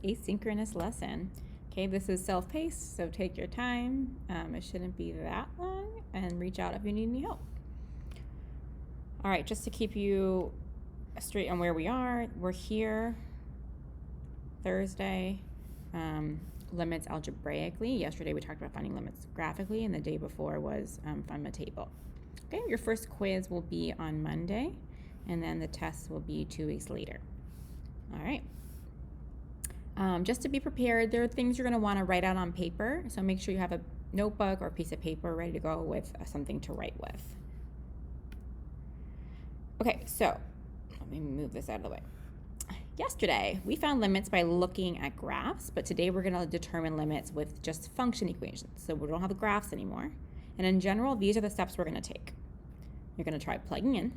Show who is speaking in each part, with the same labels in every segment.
Speaker 1: asynchronous lesson. Okay, this is self-paced, so take your time. It shouldn't be that long, and reach out if you need any help. All right, just to keep you straight on where we are, we're here Thursday, limits algebraically. Yesterday we talked about finding limits graphically, and the day before was from a table. Okay, your first quiz will be on Monday, and then the test will be 2 weeks later. All right. Just to be prepared, there are things you're going to want to write out on paper, so make sure you have a notebook or a piece of paper ready to go with something to write with. Okay, so let me move this out of the way. Yesterday, we found limits by looking at graphs, but today we're going to determine limits with just function equations. So we don't have the graphs anymore. And in general, these are the steps we're going to take. You're going to try plugging in.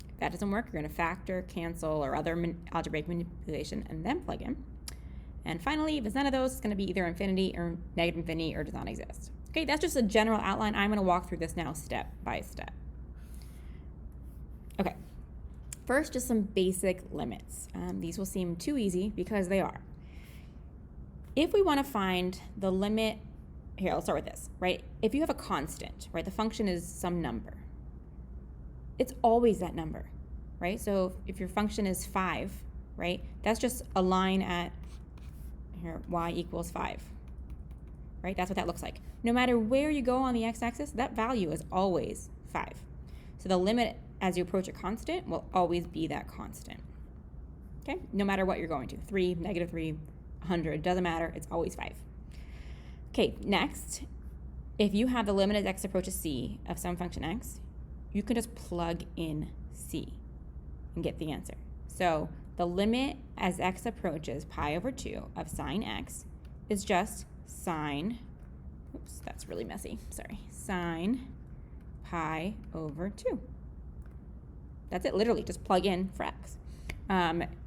Speaker 1: If that doesn't work, you're going to factor, cancel, or other algebraic manipulation, and then plug in. And finally, if it's none of those, it's going to be either infinity or negative infinity or does not exist. Okay, that's just a general outline. I'm going to walk through this now step by step. Okay, first, just some basic limits. These will seem too easy because they are. If we want to find the limit, here, I'll start with this, right? If you have a constant, right, the function is some number. It's always that number, right? So if your function is 5, right, that's just a line at, here, y equals 5, right? That's what that looks like. No matter where you go on the x-axis, that value is always 5. So the limit as you approach a constant will always be that constant, okay? No matter what you're going to, 3, negative 3, 100, doesn't matter, it's always 5. Okay, next, if you have the limit as x approaches c of some function x, you can just plug in c and get the answer. So the limit as x approaches pi over 2 of sine x is just sine, oops, that's really messy, sorry, sine pi over 2. That's it, literally, just plug in for x.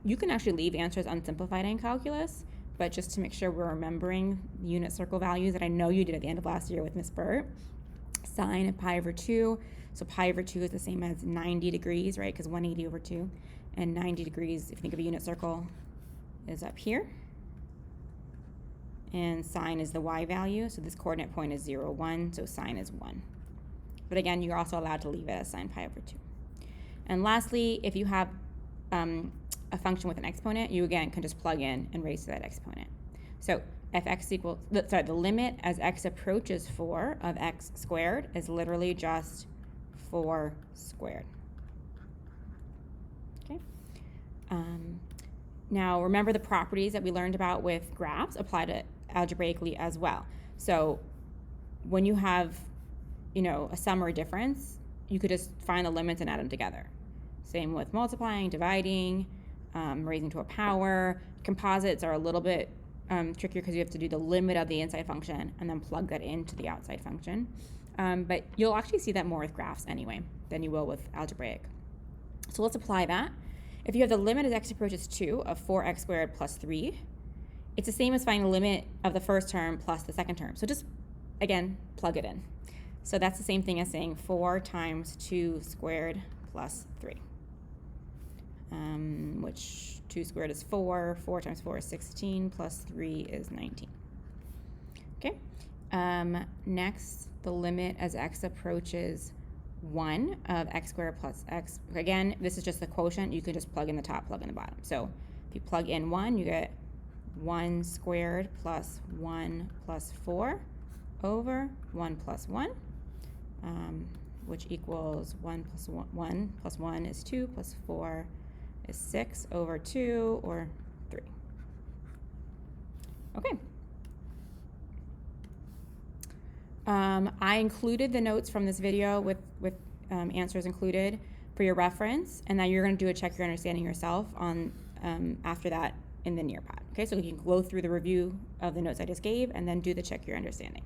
Speaker 1: You can actually leave answers unsimplified in calculus, but just to make sure we're remembering the unit circle values that I know you did at the end of last year with Miss Burt, sine of pi over 2, so pi over 2 is the same as 90 degrees, right, because 180 over 2, and 90 degrees, if you think of a unit circle, is up here, and sine is the y value, so this coordinate point is 0, 1, so sine is 1. But again, you're also allowed to leave it as sine pi over 2. And lastly, if you have a function with an exponent, you again can just plug in and raise to that exponent. So if x equals, the limit as x approaches 4 of x squared is literally just 4 squared. Okay. Now remember the properties that we learned about with graphs apply to algebraically as well. So when you have, a sum or a difference, you could just find the limits and add them together. Same with multiplying, dividing, raising to a power. Composites are a little bit trickier because you have to do the limit of the inside function and then plug that into the outside function. But you'll actually see that more with graphs anyway than you will with algebraic. So let's apply that. If you have the limit as x approaches 2 of 4x squared plus 3, it's the same as finding the limit of the first term plus the second term. So just, again, plug it in. So that's the same thing as saying 4 times 2 squared plus 3, which 2 squared is 4, 4 times 4 is 16, plus 3 is 19. Okay, next, the limit as x approaches 1 of x squared plus x. Again, this is just the quotient. You can just plug in the top, plug in the bottom. So if you plug in 1, you get 1 squared plus 1 plus 4 over 1 plus 1. Which equals 1 plus 1, 1 plus 1 is 2, plus 4 is 6 over 2, or 3. Okay. I included the notes from this video with answers included for your reference, and now you're going to do a check your understanding yourself on after that in the Nearpod. Okay, so you can go through the review of the notes I just gave and then do the check your understanding.